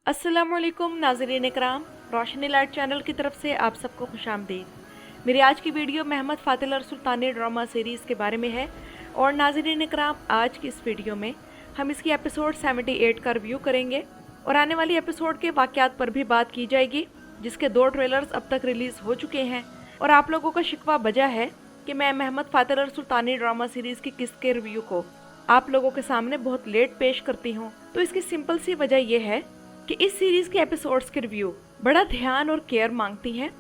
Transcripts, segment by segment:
अस्सलामुअलैकुम नाज़रीन इकराम, रोशनी light channel की तरफ से आप सबको खुशामदीद। मेरी आज की वीडियो महमद फातिल और सुल्तानी ड्रामा सीरीज़ के बारे में है। और नाज़रीन इकराम, आज की इस वीडियो में हम इसकी एपिसोड 78 का रिव्यू करेंगे और आने वाली एपिसोड के वाक़यात पर भी बात की जाएगी, जिसके 2 ट्रेलर्स अब तक रिलीज़ हो चुके हैं। और आप लोगों का शिकवा बजा है कि मैं महमद फातिल और सुल्तानी ड्रामा सीरीज़ की किस्त के रिव्यू को आप लोगों के सामने बहुत लेट पेश करती हूँ। तो इसकी सिंपल सी वजह यह है कि इस सीरीज़ के एपिसोड्स के रिव्यू बड़ा ध्यान और केयर मांगती हैं,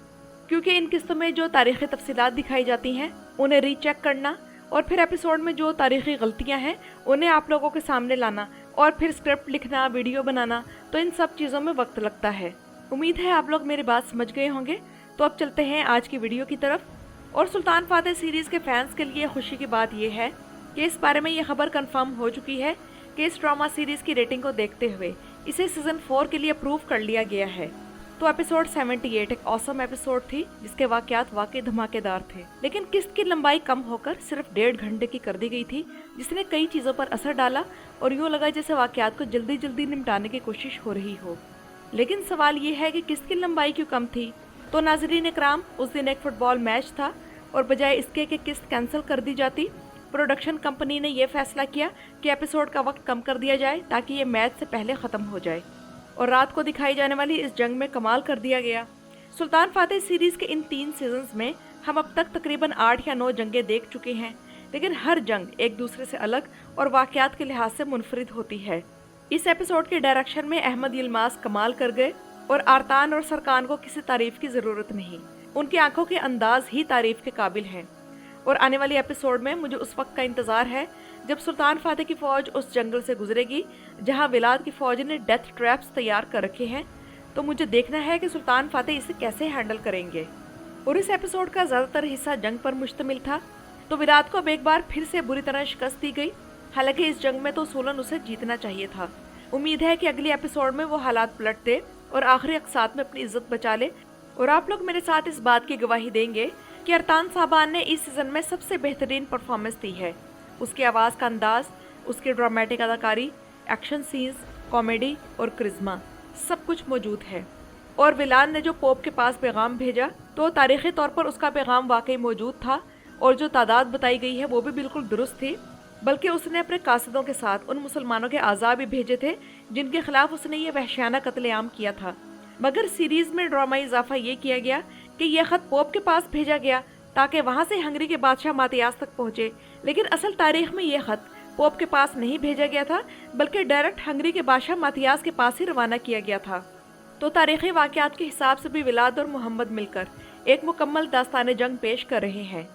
क्योंकि इन किस्तों में जो तारीख़ी तफसीलात दिखाई जाती हैं उन्हें रीचेक करना और फिर एपिसोड में जो तारीख़ी गलतियां हैं उन्हें आप लोगों के सामने लाना और फिर स्क्रिप्ट लिखना, वीडियो बनाना, तो इन सब चीज़ों में वक्त लगता है। उम्मीद है आप लोग मेरी बात समझ गए होंगे। तो अब चलते हैं आज की वीडियो की तरफ। और सुल्तान फातेह सीरीज़ के फैंस के लिए खुशी की बात यह है कि इस बारे में ये खबर कंफर्म हो चुकी है कि इस ड्रामा सीरीज़ की रेटिंग को देखते हुए इसे सीजन 4 के लिए अप्रूव कर लिया गया है। तो एपिसोड 78 एक ऑसम एपिसोड थी, जिसके वाकयात वाकई धमाकेदार थे, लेकिन किस्त की लंबाई कम होकर सिर्फ 1.5 घंटे की कर दी गई थी, जिसने कई चीज़ों पर असर डाला और यूँ लगा जैसे वाकयात को जल्दी जल्दी निपटाने की कोशिश हो रही हो। लेकिन सवाल ये है कि किस्त की लंबाई क्यों कम थी। तो नाज़रीन इकराम, उस दिन एक फुटबॉल मैच था और बजाय इसके कि किस्त कैंसिल कर दी जाती, प्रोडक्शन कंपनी ने यह फैसला किया कि एपिसोड का वक्त कम कर दिया जाए ताकि ये मैच से पहले ख़त्म हो जाए। और रात को दिखाई जाने वाली इस जंग में कमाल कर दिया गया। सुल्तान फातेह सीरीज़ के इन 3 सीजन्स में हम अब तक तकरीबन 8 या 9 जंगें देख चुके हैं, लेकिन हर जंग एक दूसरे से अलग और वाक़यात के लिहाज से मुनफरिद होती है। इस एपिसोड के डायरेक्शन में अहमद यिल्माज़ कमाल कर गए और आरतान और सरकान को किसी तारीफ़ की ज़रूरत नहीं, उनकी आंखों के अंदाज ही तारीफ़ के काबिल हैं। और आने वाली एपिसोड में मुझे उस वक्त का इंतज़ार है जब सुल्तान फातेह की फ़ौज उस जंगल से गुजरेगी जहां विलाद की फ़ौज ने डेथ ट्रैप्स तैयार कर रखे हैं। तो मुझे देखना है कि सुल्तान फातेह इसे कैसे हैंडल करेंगे। और इस एपिसोड का ज़्यादातर हिस्सा जंग पर मुश्तमिल था, तो विलाद को अब एक बार फिर से बुरी तरह शिकस्त दी गई। हालांकि इस जंग में तो उसूलन उसे जीतना चाहिए था। उम्मीद है कि अगली एपिसोड में वो हालात पलट दे और आखिरी अक़सात में अपनी इज्जत बचा ले। और आप लोग मेरे साथ इस बात की गवाही देंगे कि अरतान साहबान ने इस सीज़न में सबसे बेहतरीन परफॉर्मेंस दी है। उसकी आवाज़ का अंदाज, उसकी ड्रामेटिक अदाकारी, एक्शन सीन्स, कॉमेडी और करिश्मा, सब कुछ मौजूद है। और विलाद ने जो पोप के पास पैगाम भेजा, तो तारीख़ी तौर पर उसका पैगाम वाकई मौजूद था और जो तादाद बताई गई है वो भी बिल्कुल दुरुस्त थी। बल्कि उसने अपने कासिदों के साथ उन मुसलमानों के आज़ा भी भेजे थे जिनके खिलाफ उसने ये वहशियाना कत्लेआम किया था। मगर सीरीज़ में ड्रामाई इजाफा ये किया गया कि यह ख़त पोप के पास भेजा गया ताकि वहाँ से हंगरी के बादशाह मातियास तक पहुँचे। लेकिन असल तारीख में यह ख़त पोप के पास नहीं भेजा गया था, बल्कि डायरेक्ट हंगरी के बादशाह मातियास के पास ही रवाना किया गया था। तो तारीख़ी वाक़यात के हिसाब से भी विलाद और मोहम्मद मिलकर एक मुकम्मल दास्तान जंग पेश कर रहे हैं।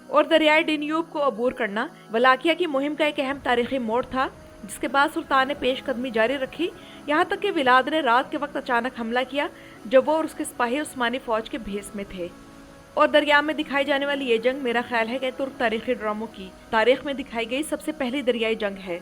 और दरियाए डेन्यूब को अबूर करना वलाकिया की मुहिम का एक अहम तारीख़ी मोड़ था, जिसके बाद सुल्तान ने पेशकदमी जारी रखी, यहाँ तक कि विलाद ने रात के वक्त अचानक हमला किया जब वो और उसके सिपाही उस्मानी फ़ौज के भेस में थे। और दरिया में दिखाई जाने वाली ये जंग मेरा ख्याल है कि तुर्क तारीख़ी ड्रामों की तारीख में दिखाई गई सबसे पहली दरियाई जंग है।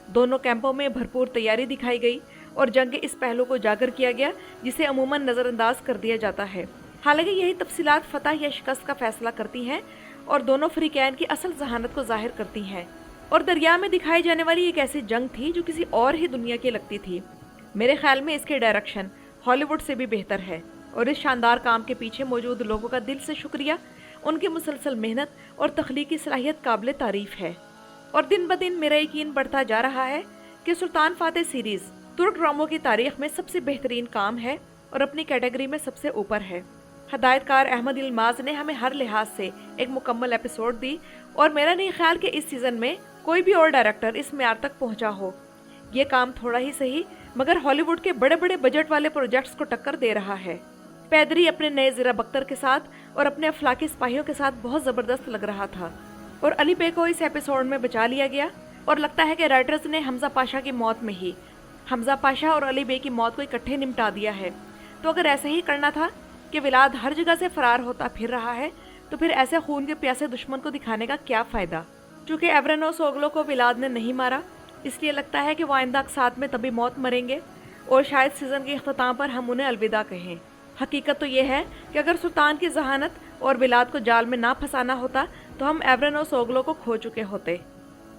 दोनों कैंपों में भरपूर तैयारी दिखाई गई और जंग के इस पहलू को उजागर किया गया जिसे अमूमन नज़रअंदाज कर दिया जाता है। हालांकि यही तफसीलात फतह या शिकस्त का फैसला करती हैं और दोनों फ़रीक़ैन की असल जहानत को ज़ाहिर करती हैं। और दरिया में दिखाई जाने वाली एक ऐसी जंग थी जो किसी और ही दुनिया की लगती थी। मेरे ख्याल में इसके डायरेक्शन हॉलीवुड से भी बेहतर है और इस शानदार काम के पीछे मौजूद लोगों का दिल से शुक्रिया। उनकी मुसलसल मेहनत और तख्लीकी सलाहियत काबिल तारीफ़ है। और दिन ब दिन मेरा यकीन बढ़ता जा रहा है कि सुल्तान फातेह सीरीज़ तुर्क ड्रामों की तारीख में सबसे बेहतरीन काम है और अपनी कैटेगरी में सबसे ऊपर है। हदायतकार अहमद यिल्माज़ ने हमें हर लिहाज से एक मुकम्मल एपिसोड दी और मेरा नहीं ख्याल कि इस सीज़न में कोई भी और डायरेक्टर इस म्यार तक पहुँचा हो। ये काम थोड़ा ही सही मगर हॉलीवुड के बड़े बड़े बजट वाले प्रोजेक्ट्स को टक्कर दे रहा है। पैदरी अपने नए ज़रा बख्तर के साथ और अपने अफलाकी सिपाहियों के साथ बहुत ज़बरदस्त लग रहा था। और अली बे को इस एपिसोड में बचा लिया गया और लगता है कि राइटर्स ने हमजा पाशा की मौत में ही हमजा पाशा और अली बे की मौत को इकट्ठे निपटा दिया है। तो अगर ऐसे ही करना था कि विलाद हर जगह से फरार होता फिर रहा है, तो फिर ऐसे खून के प्यासे दुश्मन को दिखाने का क्या फ़ायदा। चूँकि एवरेनो सोगलो को विलाद ने नहीं मारा, इसलिए लगता है कि वो आइंदा अक़सात में तभी मौत मरेंगे और शायद सीज़न के अख्ताम पर हम उन्हें अलविदा कहें। हकीकत तो ये है कि अगर सुल्तान की जहानत और विलाद को जाल में ना फंसाना होता तो हम एवरेनो सोगलो को खो चुके होते।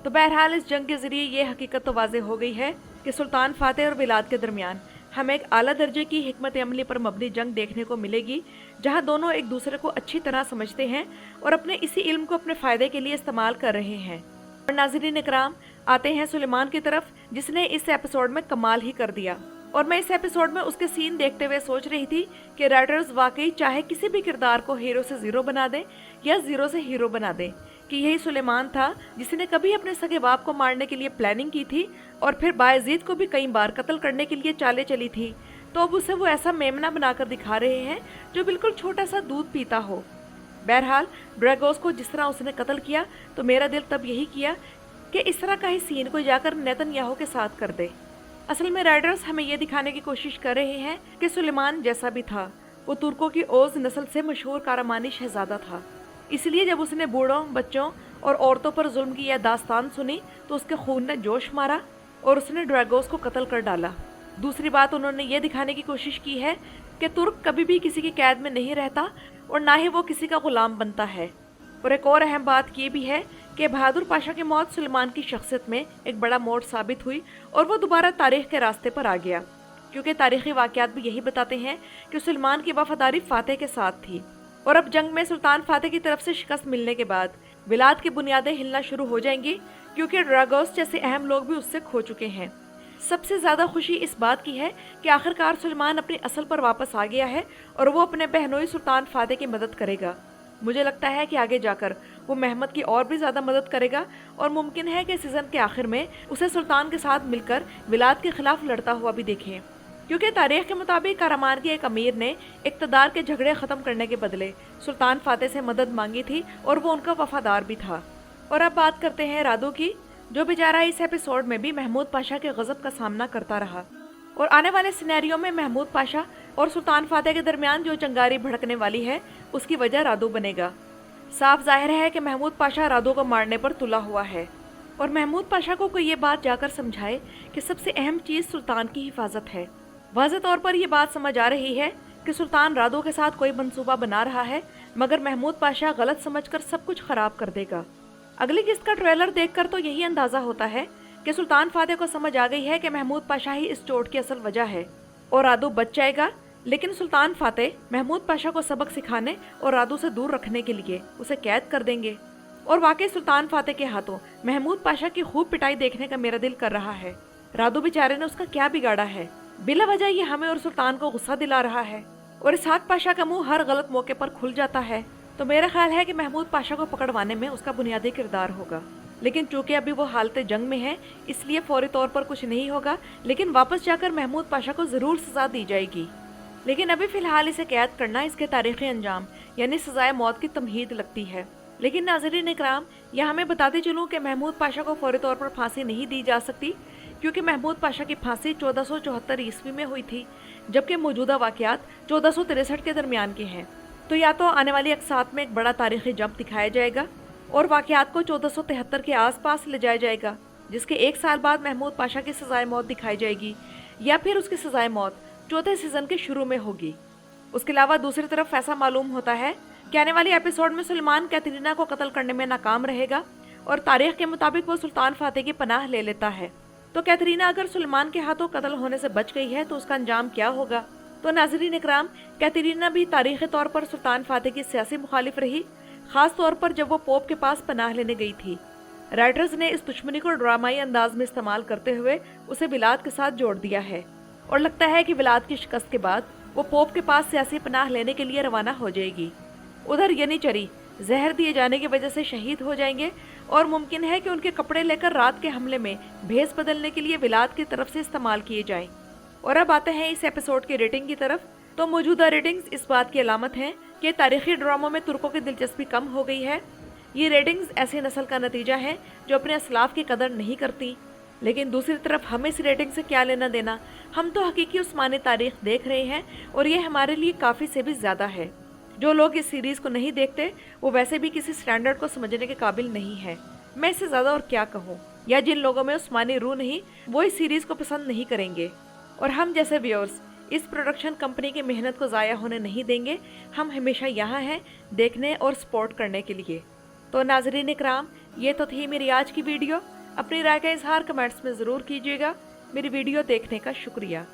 तो बहरहाल इस जंग के ज़रिए ये हकीकत तो वाज़ेह हो गई है कि सुल्तान फातेह और विलाद के दरमियान हमें एक आला दर्जे की हिकमत अमली पर मबनी जंग देखने को मिलेगी, जहां दोनों एक दूसरे को अच्छी तरह समझते हैं और अपने इसी इल्म को अपने फ़ायदे के लिए इस्तेमाल कर रहे हैं। और नाज़रीन इकराम, आते हैं सुलेमान की तरफ, जिसने इस एपिसोड में कमाल ही कर दिया। और मैं इस एपिसोड में उसके सीन देखते हुए सोच रही थी कि राइटर्स वाकई चाहे किसी भी किरदार को हीरो से ज़ीरो बना दें या ज़ीरो से हीरो बना दें, कि यही सुलेमान था जिसने कभी अपने सगे बाप को मारने के लिए प्लानिंग की थी और फिर बायजीद को भी कई बार कत्ल करने के लिए चालें चली थी। तो अब उसे वो ऐसा मेमना बनाकर दिखा रहे हैं जो बिल्कुल छोटा सा दूध पीता हो। बहरहाल ड्रैगोस को जिस तरह उसने कत्ल किया तो मेरा दिल तब यही किया कि इस तरह का ही सीन को जाकर नेतन्याहू के साथ कर दे। असल में राइटर्स हमें ये दिखाने की कोशिश कर रहे हैं कि सुलेमान जैसा भी था, वो तुर्कों की ओज नस्ल से मशहूर कारामानी शहजादा था। इसलिए जब उसने बूढ़ों, बच्चों और औरतों पर जुल्म की यह दास्तान सुनी तो उसके खून ने जोश मारा और उसने ड्रैगोस को कत्ल कर डाला। दूसरी बात, उन्होंने ये दिखाने की कोशिश की है कि तुर्क कभी भी किसी की कैद में नहीं रहता और ना ही वो किसी का गुलाम बनता है। और एक और अहम बात ये भी है कि बहादुर पाशा की मौत सुलेमान की शख्सियत में एक बड़ा मोड़ साबित हुई और वो दोबारा तारीख के रास्ते पर आ गया, क्योंकि तारीखी वाक़यात भी यही बताते हैं कि सुलेमान की वफादारी फातेह के साथ थी। और अब जंग में सुल्तान फातेह की तरफ से शिकस्त मिलने के बाद विलाद की बुनियादें हिलना शुरू हो जाएंगी, क्योंकि ड्रैगोस जैसे अहम लोग भी उससे खो चुके हैं। सबसे ज़्यादा खुशी इस बात की है कि आखिरकार सुलेमान अपनी असल पर वापस आ गया है और वो अपने बहनोई सुल्तान फातेह की मदद करेगा। मुझे लगता है कि आगे जाकर वो महमद की और भी ज़्यादा मदद करेगा और मुमकिन है कि सीज़न के आखिर में उसे सुल्तान के साथ मिलकर विलाद के खिलाफ लड़ता हुआ भी देखें, क्योंकि तारीख के मुताबिक कारामान के एक अमीर ने इक़्तिदार के झगड़े ख़त्म करने के बदले सुल्तान फातेह से मदद मांगी थी और वो उनका वफादार भी था। और अब बात करते हैं रादू की, जो बेचारा इस एपिसोड में भी महमूद पाशा के गज़ब का सामना करता रहा। और आने वाले सिनेरियो में महमूद पाशा और सुल्तान फातेह के दरमियान जो चंगारी भड़कने वाली है उसकी वजह रादू बनेगा। साफ जाहिर है कि महमूद पाशा रादू को मारने पर तुला हुआ है और महमूद पाशा को कोई ये बात जाकर समझाए कि सबसे अहम चीज़ सुल्तान की हिफाजत है। वाज़ेह तौर पर यह बात समझ आ रही है कि सुल्तान रादू के साथ कोई मंसूबा बना रहा है, मगर महमूद पाशा गलत समझकर सब कुछ खराब कर देगा। अगली किस्त का ट्रेलर देखकर तो यही अंदाज़ा होता है कि सुल्तान फातेह को समझ आ गई है कि महमूद पाशा ही इस चोट की असल वजह है और रादू बच जाएगा। लेकिन सुल्तान फातेह महमूद पाशा को सबक सिखाने और रादू से दूर रखने के लिए उसे कैद कर देंगे। और वाकई सुल्तान फातेह के हाथों महमूद पाशा की खूब पिटाई देखने का मेरा दिल कर रहा है। रादू बेचारे ने उसका क्या बिगाड़ा है? बिला वजह ये हमें और सुल्तान को गुस्सा दिला रहा है और इसहाक पाशा का मुंह हर गलत मौके पर खुल जाता है। तो मेरा ख्याल है कि महमूद पाशा को पकड़वाने में उसका बुनियादी किरदार होगा। लेकिन चूंकि अभी वो हालत जंग में है, इसलिए फौरी तौर पर कुछ नहीं होगा, लेकिन वापस जाकर महमूद पाशा को ज़रूर सज़ा दी जाएगी। लेकिन अभी फ़िलहाल इसे कैद करना इसके तारीख़ी अंजाम यानी सज़ाए मौत की तमहीद लगती है। लेकिन नाज़रीन इकराम, यहाँ मैं बताते चलूँ कि महमूद पाशा को फौरी तौर पर फांसी नहीं दी जा सकती, क्योंकि महमूद पाशा की फांसी 1474 ईस्वी में हुई थी, जबकि मौजूदा वाक़यात 1463 के दरमियान के हैं। तो या तो आने वाली अक़सात में एक बड़ा तारीख़ी जंप दिखाया जाएगा और वाक़यात को 1473 के आसपास ले जाया जाएगा, जिसके एक साल बाद महमूद पाशा की सज़ाए मौत दिखाई जाएगी, या फिर उसकी सज़ाए मौत चौथे सीज़न के शुरू में होगी। उसके अलावा दूसरी तरफ ऐसा मालूम होता है कि आने वाली एपिसोड में सुलेमान कैथरीना को कत्ल करने में नाकाम रहेगा और तारीख के मुताबिक वो सुल्तान फातेह की पनाह ले लेता है। तो कैथरीना अगर सुलेमान के हाथों कत्ल होने से बच गई है तो उसका अंजाम क्या होगा? तो नाज़रीन इकराम, कैथरीना भी तारीख़ी तौर पर सुल्तान फातेह की सियासी मुखालिफ रही, ख़ास तौर पर जब वो पोप के पास पनाह लेने गई थी। राइटर्स ने इस दुश्मनी को ड्रामाई अंदाज में इस्तेमाल करते हुए उसे विलाद के साथ जोड़ दिया है और लगता है कि विलाद की शिकस्त के बाद वो पोप के पास सियासी पनाह लेने के लिए रवाना हो जाएगी। उधर यनीचरी जहर दिए जाने की वजह से शहीद हो जाएंगे और मुमकिन है कि उनके कपड़े लेकर रात के हमले में भेस बदलने के लिए विलाद की तरफ से इस्तेमाल किए जाएं। और अब आते हैं इस एपिसोड की रेटिंग की तरफ। तो मौजूदा रेटिंग्स इस बात की अलामत हैं कि तारीखी ड्रामों में तुर्कों की दिलचस्पी कम हो गई है। ये रेटिंग्स ऐसी नस्ल का नतीजा है जो अपने असलाफ की कदर नहीं करती। लेकिन दूसरी तरफ हमें इस रेटिंग से क्या लेना देना, हम तो हकीकी उस्मानी तारीख देख रहे हैं और ये हमारे लिए काफ़ी से भी ज़्यादा है। जो लोग इस सीरीज़ को नहीं देखते वो वैसे भी किसी स्टैंडर्ड को समझने के काबिल नहीं है। मैं इससे ज़्यादा और क्या कहूँ, या जिन लोगों में उस्मानी रूह नहीं वो इस सीरीज़ को पसंद नहीं करेंगे। और हम जैसे व्यूअर्स इस प्रोडक्शन कंपनी की मेहनत को ज़ाया होने नहीं देंगे। हम हमेशा यहाँ हैं देखने और सपोर्ट करने के लिए। तो नाज़रीन इकराम, ये तो थी मेरी आज की वीडियो। अपनी राय का इजहार कमेंट्स में ज़रूर कीजिएगा। मेरी वीडियो देखने का शुक्रिया।